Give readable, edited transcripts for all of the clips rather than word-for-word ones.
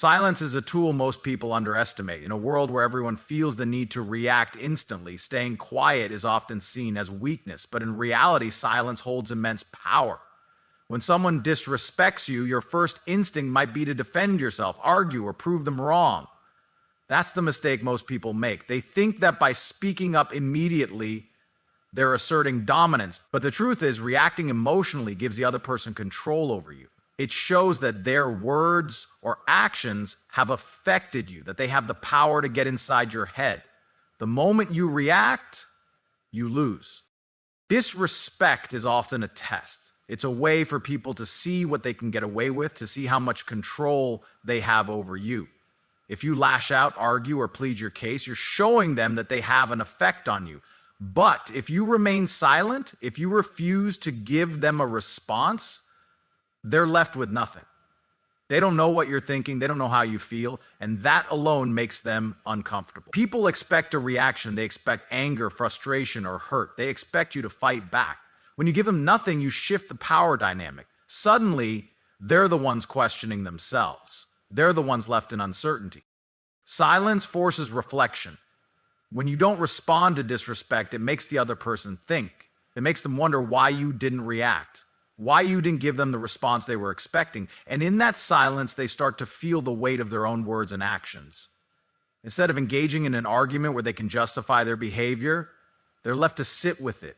Silence is a tool most people underestimate. In a world where everyone feels the need to react instantly, staying quiet is often seen as weakness, but in reality, silence holds immense power. When someone disrespects you, your first instinct might be to defend yourself, argue, or prove them wrong. That's the mistake most people make. They think that by speaking up immediately, they're asserting dominance. But the truth is, reacting emotionally gives the other person control over you. It shows that their words or actions have affected you, that they have the power to get inside your head. The moment you react, you lose. Disrespect is often a test. It's a way for people to see what they can get away with, to see how much control they have over you. If you lash out, argue, or plead your case, you're showing them that they have an effect on you. But if you remain silent, if you refuse to give them a response, they're left with nothing. They don't know what you're thinking, they don't know how you feel, and that alone makes them uncomfortable. People expect a reaction. They expect anger, frustration, or hurt. They expect you to fight back. When you give them nothing, you shift the power dynamic. Suddenly, they're the ones questioning themselves. They're the ones left in uncertainty. Silence forces reflection. When you don't respond to disrespect, it makes the other person think. It makes them wonder why you didn't react, why you didn't give them the response they were expecting. And in that silence, they start to feel the weight of their own words and actions. Instead of engaging in an argument where they can justify their behavior, they're left to sit with it.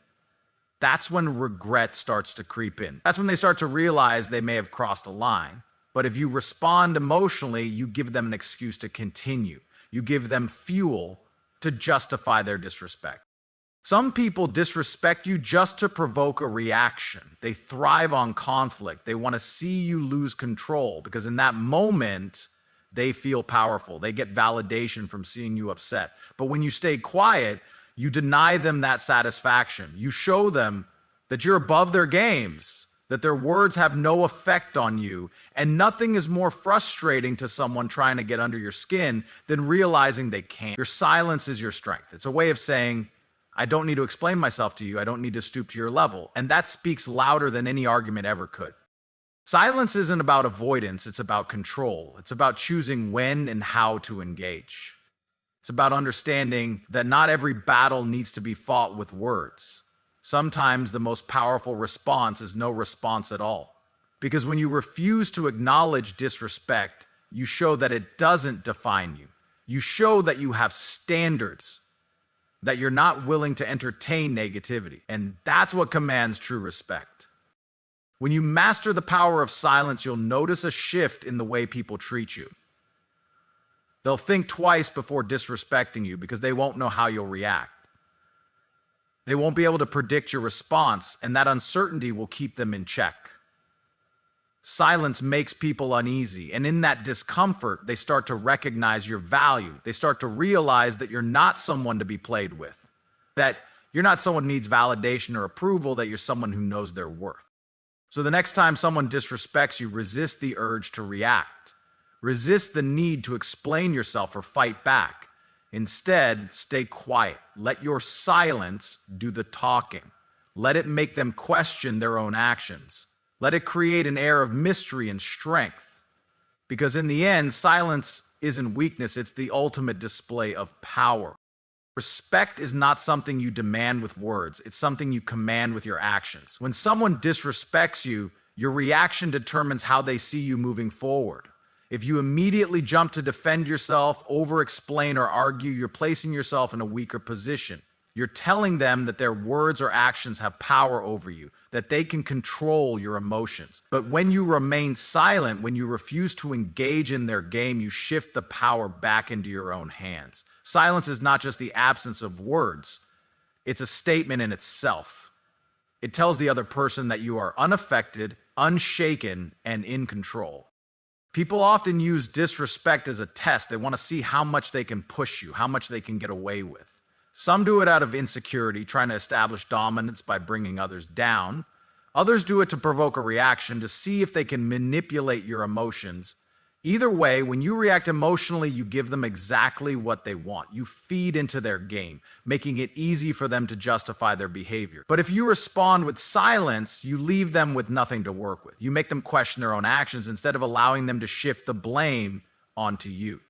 That's when regret starts to creep in. That's when they start to realize they may have crossed a line. But if you respond emotionally, you give them an excuse to continue. You give them fuel to justify their disrespect. Some people disrespect you just to provoke a reaction. They thrive on conflict. They want to see you lose control because in that moment, they feel powerful. They get validation from seeing you upset. But when you stay quiet, you deny them that satisfaction. You show them that you're above their games, that their words have no effect on you, and nothing is more frustrating to someone trying to get under your skin than realizing they can't. Your silence is your strength. It's a way of saying, I don't need to explain myself to you. I don't need to stoop to your level. And that speaks louder than any argument ever could. Silence isn't about avoidance. It's about control. It's about choosing when and how to engage. It's about understanding that not every battle needs to be fought with words. Sometimes the most powerful response is no response at all. Because when you refuse to acknowledge disrespect, you show that it doesn't define you. You show that you have standards, that you're not willing to entertain negativity. And that's what commands true respect. When you master the power of silence, you'll notice a shift in the way people treat you. They'll think twice before disrespecting you because they won't know how you'll react. They won't be able to predict your response, and that uncertainty will keep them in check. Silence makes people uneasy, and in that discomfort, they start to recognize your value. They start to realize that you're not someone to be played with, that you're not someone who needs validation or approval, that you're someone who knows their worth. So the next time someone disrespects you, resist the urge to react. Resist the need to explain yourself or fight back. Instead, stay quiet. Let your silence do the talking. Let it make them question their own actions. Let it create an air of mystery and strength. Because in the end, silence isn't weakness, it's the ultimate display of power. Respect is not something you demand with words, it's something you command with your actions. When someone disrespects you, your reaction determines how they see you moving forward. If you immediately jump to defend yourself, over-explain, or argue, you're placing yourself in a weaker position. You're telling them that their words or actions have power over you, that they can control your emotions. But when you remain silent, when you refuse to engage in their game, you shift the power back into your own hands. Silence is not just the absence of words, it's a statement in itself. It tells the other person that you are unaffected, unshaken, and in control. People often use disrespect as a test. They want to see how much they can push you, how much they can get away with. Some do it out of insecurity, trying to establish dominance by bringing others down. Others do it to provoke a reaction, to see if they can manipulate your emotions. Either way, when you react emotionally, you give them exactly what they want. You feed into their game, making it easy for them to justify their behavior. But if you respond with silence, you leave them with nothing to work with. You make them question their own actions instead of allowing them to shift the blame onto you.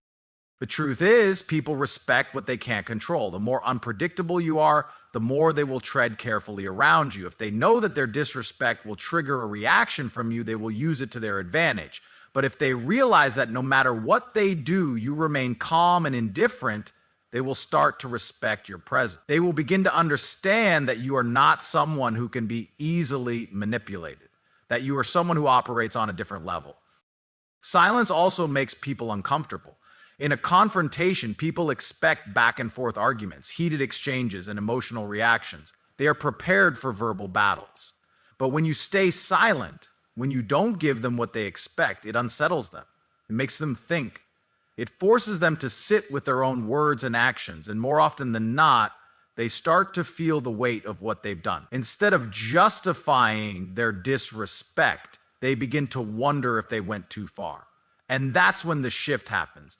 The truth is, people respect what they can't control. The more unpredictable you are, the more they will tread carefully around you. If they know that their disrespect will trigger a reaction from you, they will use it to their advantage. But if they realize that no matter what they do, you remain calm and indifferent, they will start to respect your presence. They will begin to understand that you are not someone who can be easily manipulated, that you are someone who operates on a different level. Silence also makes people uncomfortable. In a confrontation, people expect back and forth arguments, heated exchanges, and emotional reactions. They are prepared for verbal battles. But when you stay silent, when you don't give them what they expect, it unsettles them. It makes them think. It forces them to sit with their own words and actions, and more often than not, they start to feel the weight of what they've done. Instead of justifying their disrespect, they begin to wonder if they went too far. And that's when the shift happens.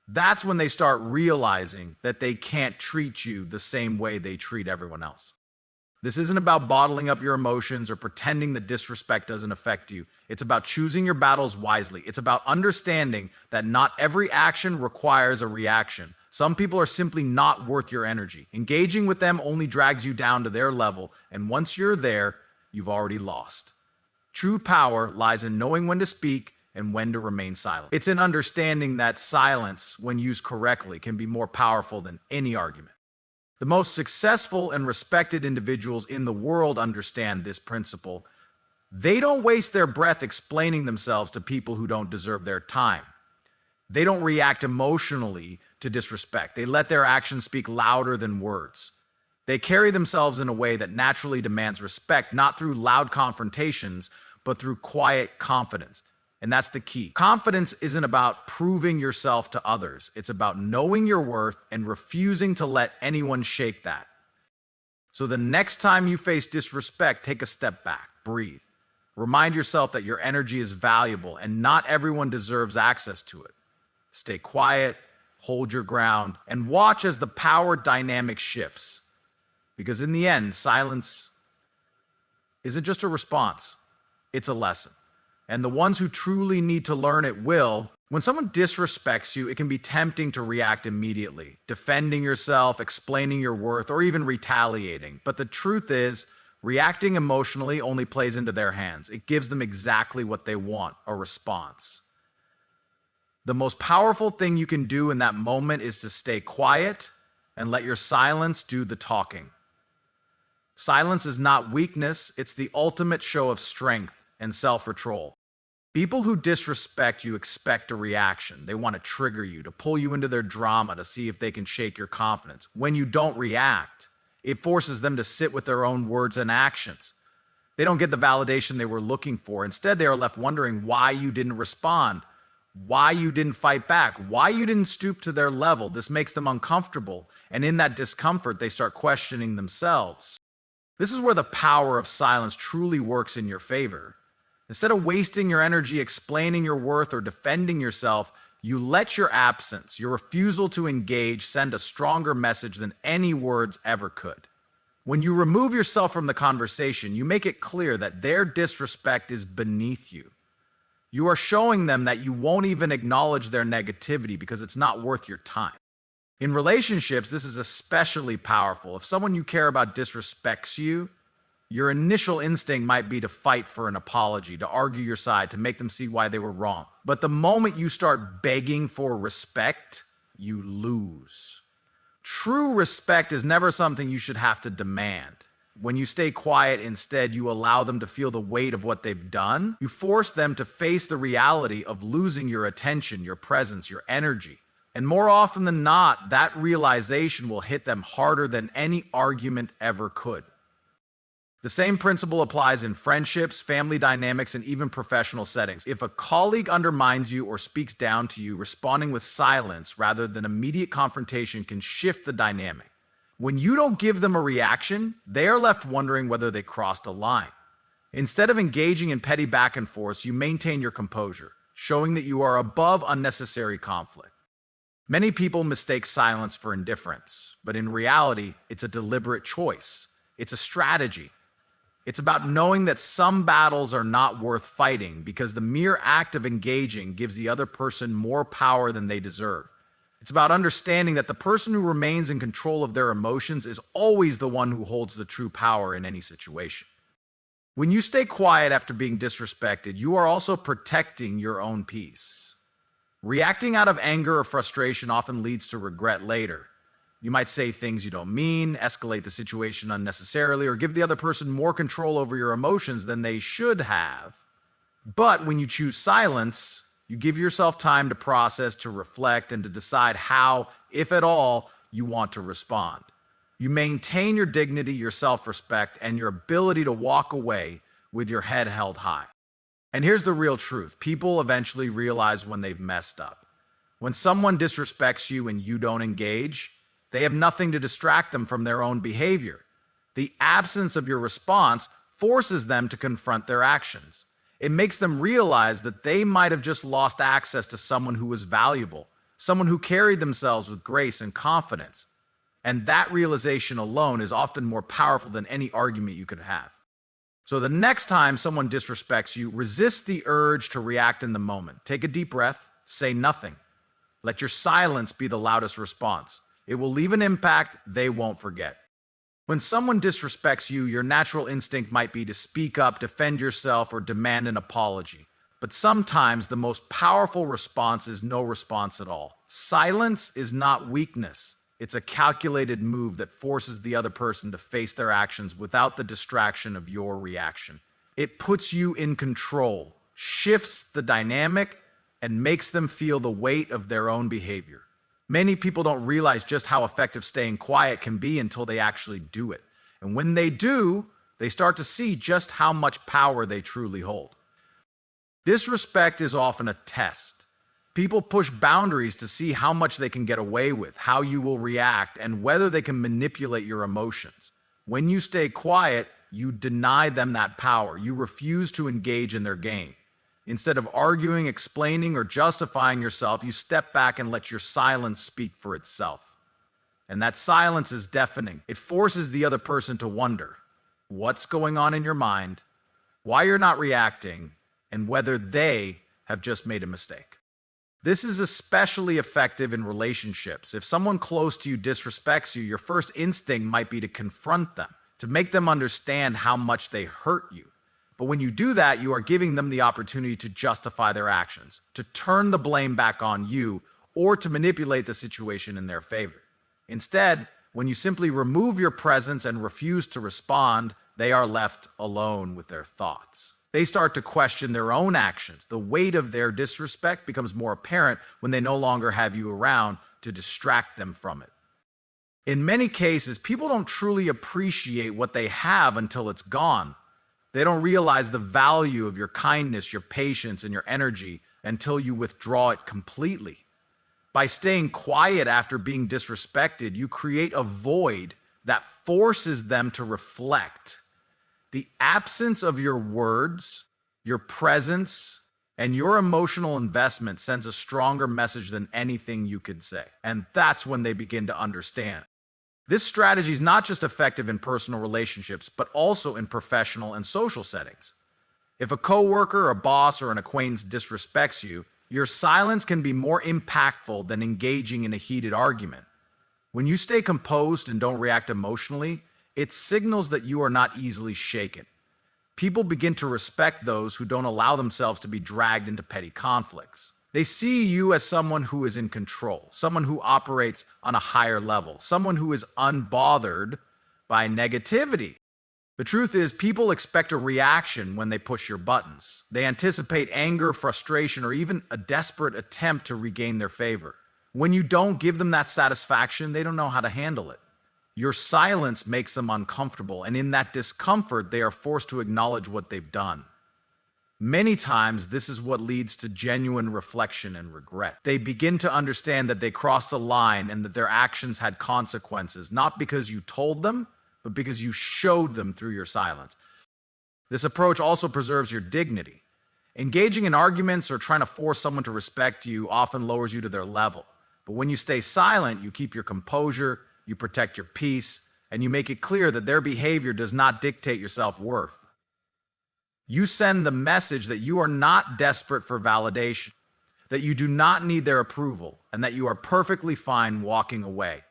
That's when they start realizing that they can't treat you the same way they treat everyone else. This isn't about bottling up your emotions or pretending that disrespect doesn't affect you. It's about choosing your battles wisely. It's about understanding that not every action requires a reaction. Some people are simply not worth your energy. Engaging with them only drags you down to their level, and once you're there, you've already lost. True power lies in knowing when to speak and when to remain silent. It's in understanding that silence, when used correctly, can be more powerful than any argument. The most successful and respected individuals in the world understand this principle. They don't waste their breath explaining themselves to people who don't deserve their time. They don't react emotionally to disrespect. They let their actions speak louder than words. They carry themselves in a way that naturally demands respect, not through loud confrontations, but through quiet confidence. And that's the key. Confidence isn't about proving yourself to others. It's about knowing your worth and refusing to let anyone shake that. So the next time you face disrespect, take a step back, breathe. Remind yourself that your energy is valuable and not everyone deserves access to it. Stay quiet, hold your ground, and watch as the power dynamic shifts. Because in the end, silence isn't just a response, it's a lesson. And the ones who truly need to learn it will. When someone disrespects you, it can be tempting to react immediately, defending yourself, explaining your worth, or even retaliating. But the truth is, reacting emotionally only plays into their hands. It gives them exactly what they want, a response. The most powerful thing you can do in that moment is to stay quiet and let your silence do the talking. Silence is not weakness, it's the ultimate show of strength and self-control. People who disrespect you expect a reaction. They want to trigger you, to pull you into their drama, to see if they can shake your confidence. When you don't react, it forces them to sit with their own words and actions. They don't get the validation they were looking for. Instead, they are left wondering why you didn't respond, why you didn't fight back, why you didn't stoop to their level. This makes them uncomfortable, and in that discomfort, they start questioning themselves. This is where the power of silence truly works in your favor. Instead of wasting your energy explaining your worth or defending yourself, you let your absence, your refusal to engage, send a stronger message than any words ever could. When you remove yourself from the conversation, you make it clear that their disrespect is beneath you. You are showing them that you won't even acknowledge their negativity because it's not worth your time. In relationships, this is especially powerful. If someone you care about disrespects you, your initial instinct might be to fight for an apology, to argue your side, to make them see why they were wrong. But the moment you start begging for respect, you lose. True respect is never something you should have to demand. When you stay quiet, instead, you allow them to feel the weight of what they've done. You force them to face the reality of losing your attention, your presence, your energy. And more often than not, that realization will hit them harder than any argument ever could. The same principle applies in friendships, family dynamics, and even professional settings. If a colleague undermines you or speaks down to you, responding with silence rather than immediate confrontation can shift the dynamic. When you don't give them a reaction, they are left wondering whether they crossed a line. Instead of engaging in petty back and forth, you maintain your composure, showing that you are above unnecessary conflict. Many people mistake silence for indifference, but in reality, it's a deliberate choice. It's a strategy. It's about knowing that some battles are not worth fighting because the mere act of engaging gives the other person more power than they deserve. It's about understanding that the person who remains in control of their emotions is always the one who holds the true power in any situation. When you stay quiet after being disrespected, you are also protecting your own peace. Reacting out of anger or frustration often leads to regret later. You might say things you don't mean, escalate the situation unnecessarily, or give the other person more control over your emotions than they should have. But when you choose silence, you give yourself time to process, to reflect, and to decide how, if at all, you want to respond. You maintain your dignity, your self-respect, and your ability to walk away with your head held high. And here's the real truth. People eventually realize when they've messed up. When someone disrespects you and you don't engage, they have nothing to distract them from their own behavior. The absence of your response forces them to confront their actions. It makes them realize that they might have just lost access to someone who was valuable, someone who carried themselves with grace and confidence. And that realization alone is often more powerful than any argument you could have. So the next time someone disrespects you, resist the urge to react in the moment. Take a deep breath, say nothing. Let your silence be the loudest response. It will leave an impact they won't forget. When someone disrespects you, your natural instinct might be to speak up, defend yourself, or demand an apology. But sometimes the most powerful response is no response at all. Silence is not weakness. It's a calculated move that forces the other person to face their actions without the distraction of your reaction. It puts you in control, shifts the dynamic, and makes them feel the weight of their own behavior. Many people don't realize just how effective staying quiet can be until they actually do it. And when they do, they start to see just how much power they truly hold. Disrespect is often a test. People push boundaries to see how much they can get away with, how you will react, and whether they can manipulate your emotions. When you stay quiet, you deny them that power. You refuse to engage in their game. Instead of arguing, explaining, or justifying yourself, you step back and let your silence speak for itself. And that silence is deafening. It forces the other person to wonder what's going on in your mind, why you're not reacting, and whether they have just made a mistake. This is especially effective in relationships. If someone close to you disrespects you, your first instinct might be to confront them, to make them understand how much they hurt you. But when you do that, you are giving them the opportunity to justify their actions, to turn the blame back on you, or to manipulate the situation in their favor. Instead, when you simply remove your presence and refuse to respond, they are left alone with their thoughts. They start to question their own actions. The weight of their disrespect becomes more apparent when they no longer have you around to distract them from it. In many cases, people don't truly appreciate what they have until it's gone. They don't realize the value of your kindness, your patience, and your energy until you withdraw it completely. By staying quiet after being disrespected, you create a void that forces them to reflect. The absence of your words, your presence, and your emotional investment sends a stronger message than anything you could say. And that's when they begin to understand. This strategy is not just effective in personal relationships, but also in professional and social settings. If a coworker, a boss, or an acquaintance disrespects you, your silence can be more impactful than engaging in a heated argument. When you stay composed and don't react emotionally, it signals that you are not easily shaken. People begin to respect those who don't allow themselves to be dragged into petty conflicts. They see you as someone who is in control, someone who operates on a higher level, someone who is unbothered by negativity. The truth is, people expect a reaction when they push your buttons. They anticipate anger, frustration, or even a desperate attempt to regain their favor. When you don't give them that satisfaction, they don't know how to handle it. Your silence makes them uncomfortable, and in that discomfort, they are forced to acknowledge what they've done. Many times, this is what leads to genuine reflection and regret. They begin to understand that they crossed a line and that their actions had consequences, not because you told them, but because you showed them through your silence. This approach also preserves your dignity. Engaging in arguments or trying to force someone to respect you often lowers you to their level. But when you stay silent, you keep your composure, you protect your peace, and you make it clear that their behavior does not dictate your self-worth. You send the message that you are not desperate for validation, that you do not need their approval, and that you are perfectly fine walking away.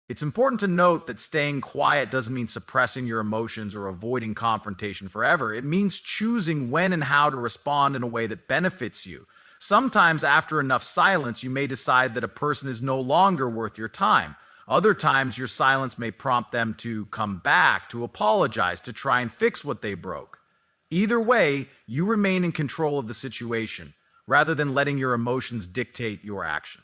It's important to note that staying quiet doesn't mean suppressing your emotions or avoiding confrontation forever. It means choosing when and how to respond in a way that benefits you. Sometimes, after enough silence, you may decide that a person is no longer worth your time. Other times, your silence may prompt them to come back, to apologize, to try and fix what they broke. Either way, you remain in control of the situation, rather than letting your emotions dictate your action.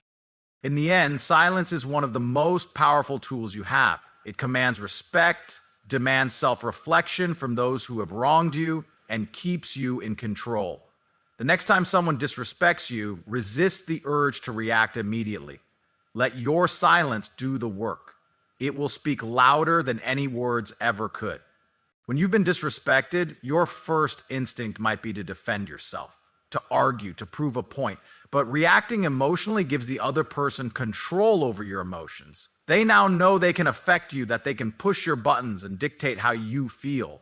In the end, silence is one of the most powerful tools you have. It commands respect, demands self-reflection from those who have wronged you, and keeps you in control. The next time someone disrespects you, resist the urge to react immediately. Let your silence do the work. It will speak louder than any words ever could. When you've been disrespected, your first instinct might be to defend yourself, to argue, to prove a point. But reacting emotionally gives the other person control over your emotions. They now know they can affect you, that they can push your buttons and dictate how you feel.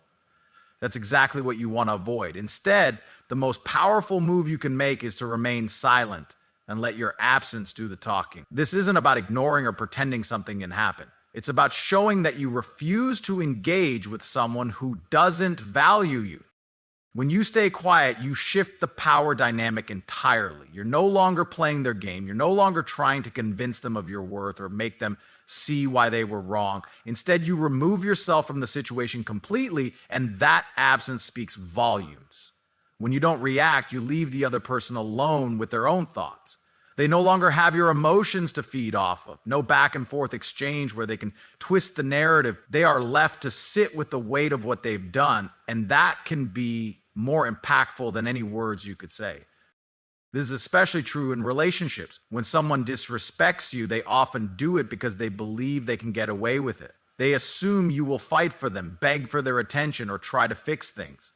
That's exactly what you want to avoid. Instead, the most powerful move you can make is to remain silent and let your absence do the talking. This isn't about ignoring or pretending something can happen. It's about showing that you refuse to engage with someone who doesn't value you. When you stay quiet, you shift the power dynamic entirely. You're no longer playing their game. You're no longer trying to convince them of your worth or make them see why they were wrong. Instead, you remove yourself from the situation completely, and that absence speaks volumes. When you don't react, you leave the other person alone with their own thoughts. They no longer have your emotions to feed off of. No back and forth exchange where they can twist the narrative. They are left to sit with the weight of what they've done, and that can be more impactful than any words you could say. This is especially true in relationships. When someone disrespects you, they often do it because they believe they can get away with it. They assume you will fight for them, beg for their attention, or try to fix things.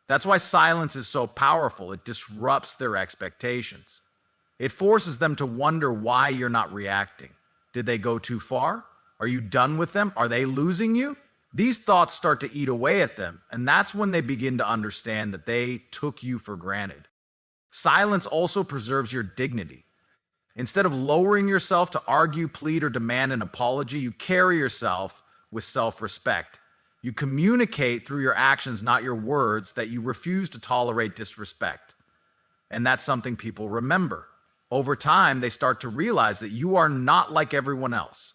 That's why silence is so powerful. It disrupts their expectations. It forces them to wonder why you're not reacting. Did they go too far? Are you done with them? Are they losing you? These thoughts start to eat away at them, and that's when they begin to understand that they took you for granted. Silence also preserves your dignity. Instead of lowering yourself to argue, plead, or demand an apology, you carry yourself with self-respect. You communicate through your actions, not your words, that you refuse to tolerate disrespect. And that's something people remember. Over time, they start to realize that you are not like everyone else.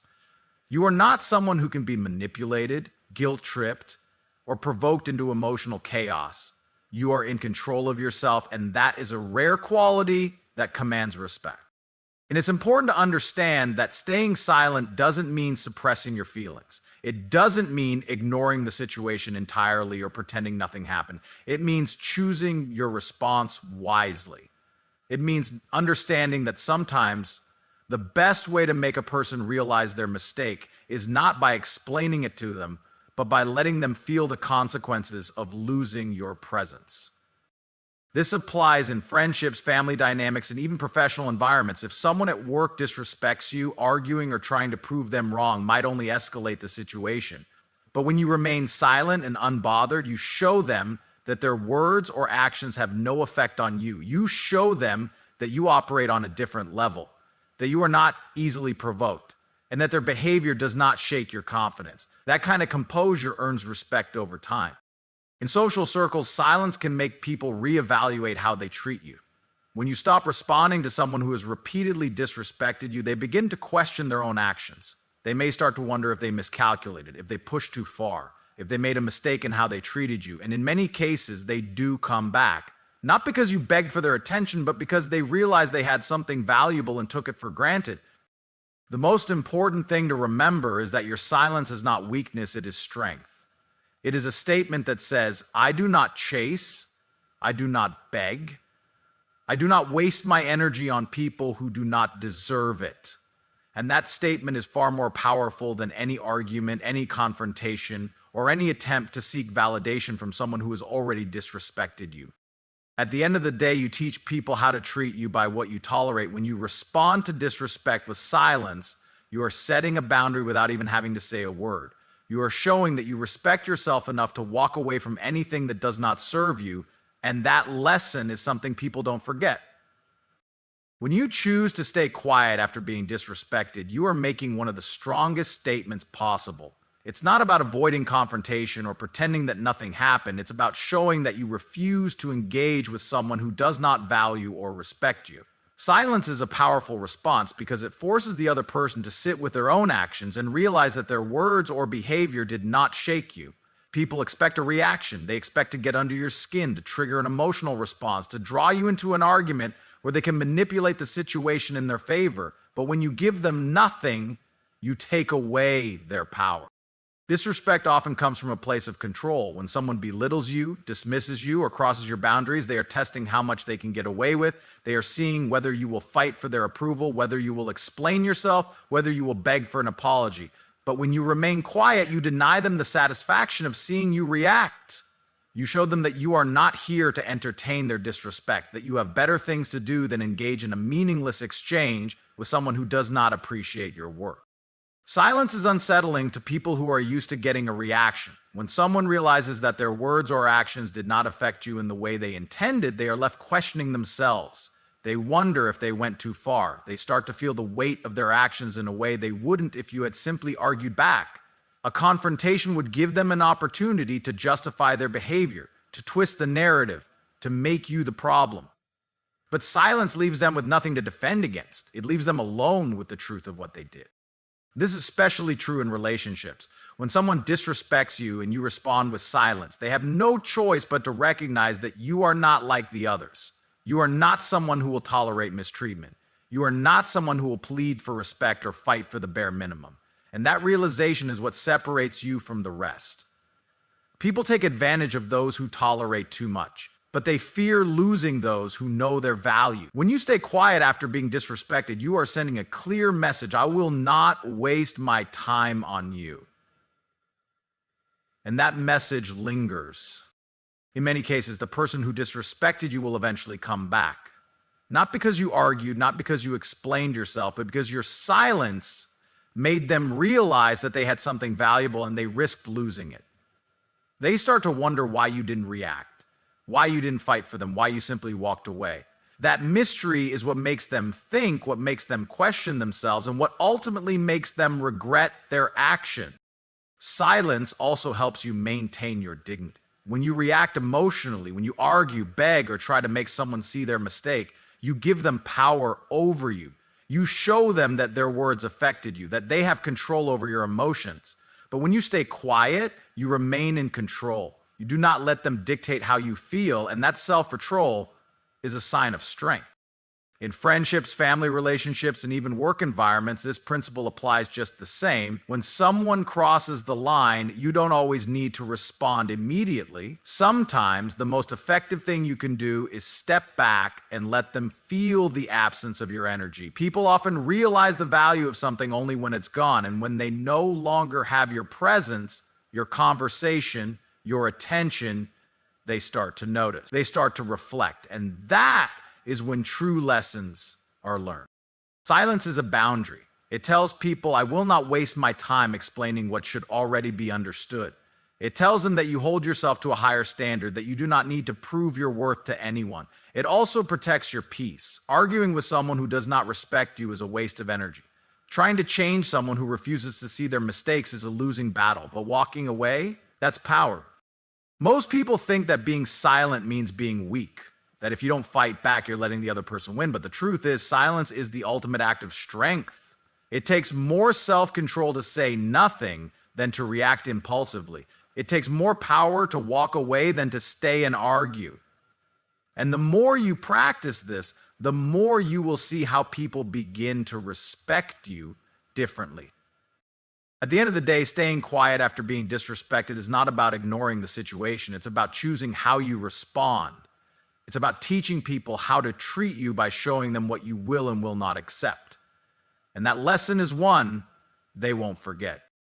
You are not someone who can be manipulated, guilt-tripped, or provoked into emotional chaos. You are in control of yourself, and that is a rare quality that commands respect. And it's important to understand that staying silent doesn't mean suppressing your feelings. It doesn't mean ignoring the situation entirely or pretending nothing happened. It means choosing your response wisely. It means understanding that sometimes the best way to make a person realize their mistake is not by explaining it to them, but by letting them feel the consequences of losing your presence. This applies in friendships, family dynamics, and even professional environments. If someone at work disrespects you, arguing or trying to prove them wrong might only escalate the situation. But when you remain silent and unbothered, you show them that their words or actions have no effect on you. You show them that you operate on a different level, that you are not easily provoked, and that their behavior does not shake your confidence. That kind of composure earns respect over time. In social circles, silence can make people reevaluate how they treat you. When you stop responding to someone who has repeatedly disrespected you, they begin to question their own actions. They may start to wonder if they miscalculated, if they pushed too far, if they made a mistake in how they treated you. And in many cases, they do come back. Not because you begged for their attention, but because they realized they had something valuable and took it for granted. The most important thing to remember is that your silence is not weakness, it is strength. It is a statement that says, I do not chase, I do not beg, I do not waste my energy on people who do not deserve it. And that statement is far more powerful than any argument, any confrontation, or any attempt to seek validation from someone who has already disrespected you. At the end of the day, you teach people how to treat you by what you tolerate. When you respond to disrespect with silence, you are setting a boundary without even having to say a word. You are showing that you respect yourself enough to walk away from anything that does not serve you, and that lesson is something people don't forget. When you choose to stay quiet after being disrespected, you are making one of the strongest statements possible. It's not about avoiding confrontation or pretending that nothing happened. It's about showing that you refuse to engage with someone who does not value or respect you. Silence is a powerful response because it forces the other person to sit with their own actions and realize that their words or behavior did not shake you. People expect a reaction. They expect to get under your skin, to trigger an emotional response, to draw you into an argument where they can manipulate the situation in their favor. But when you give them nothing, you take away their power. Disrespect often comes from a place of control. When someone belittles you, dismisses you, or crosses your boundaries, they are testing how much they can get away with. They are seeing whether you will fight for their approval, whether you will explain yourself, whether you will beg for an apology. But when you remain quiet, you deny them the satisfaction of seeing you react. You show them that you are not here to entertain their disrespect, that you have better things to do than engage in a meaningless exchange with someone who does not appreciate your work. Silence is unsettling to people who are used to getting a reaction. When someone realizes that their words or actions did not affect you in the way they intended, they are left questioning themselves. They wonder if they went too far. They start to feel the weight of their actions in a way they wouldn't if you had simply argued back. A confrontation would give them an opportunity to justify their behavior, to twist the narrative, to make you the problem. But silence leaves them with nothing to defend against. It leaves them alone with the truth of what they did. This is especially true in relationships. When someone disrespects you and you respond with silence, they have no choice but to recognize that you are not like the others. You are not someone who will tolerate mistreatment. You are not someone who will plead for respect or fight for the bare minimum. And that realization is what separates you from the rest. People take advantage of those who tolerate too much, but they fear losing those who know their value. When you stay quiet after being disrespected, you are sending a clear message: I will not waste my time on you. And that message lingers. In many cases, the person who disrespected you will eventually come back. Not because you argued, not because you explained yourself, but because your silence made them realize that they had something valuable and they risked losing it. They start to wonder why you didn't react, why you didn't fight for them, why you simply walked away. That mystery is what makes them think, what makes them question themselves, and what ultimately makes them regret their action. Silence also helps you maintain your dignity. When you react emotionally, when you argue, beg, or try to make someone see their mistake, you give them power over you. You show them that their words affected you, that they have control over your emotions. But when you stay quiet, you remain in control. You do not let them dictate how you feel, and that self-control is a sign of strength. In friendships, family relationships, and even work environments, this principle applies just the same. When someone crosses the line, you don't always need to respond immediately. Sometimes the most effective thing you can do is step back and let them feel the absence of your energy. People often realize the value of something only when it's gone, and when they no longer have your presence, your conversation, your attention, they start to notice. They start to reflect, and that is when true lessons are learned. Silence is a boundary. It tells people, I will not waste my time explaining what should already be understood. It tells them that you hold yourself to a higher standard, that you do not need to prove your worth to anyone. It also protects your peace. Arguing with someone who does not respect you is a waste of energy. Trying to change someone who refuses to see their mistakes is a losing battle, but walking away, that's power. Most people think that being silent means being weak, that if you don't fight back, you're letting the other person win. But the truth is, silence is the ultimate act of strength. It takes more self-control to say nothing than to react impulsively. It takes more power to walk away than to stay and argue. And the more you practice this, the more you will see how people begin to respect you differently. At the end of the day, staying quiet after being disrespected is not about ignoring the situation. It's about choosing how you respond. It's about teaching people how to treat you by showing them what you will and will not accept. And that lesson is one they won't forget.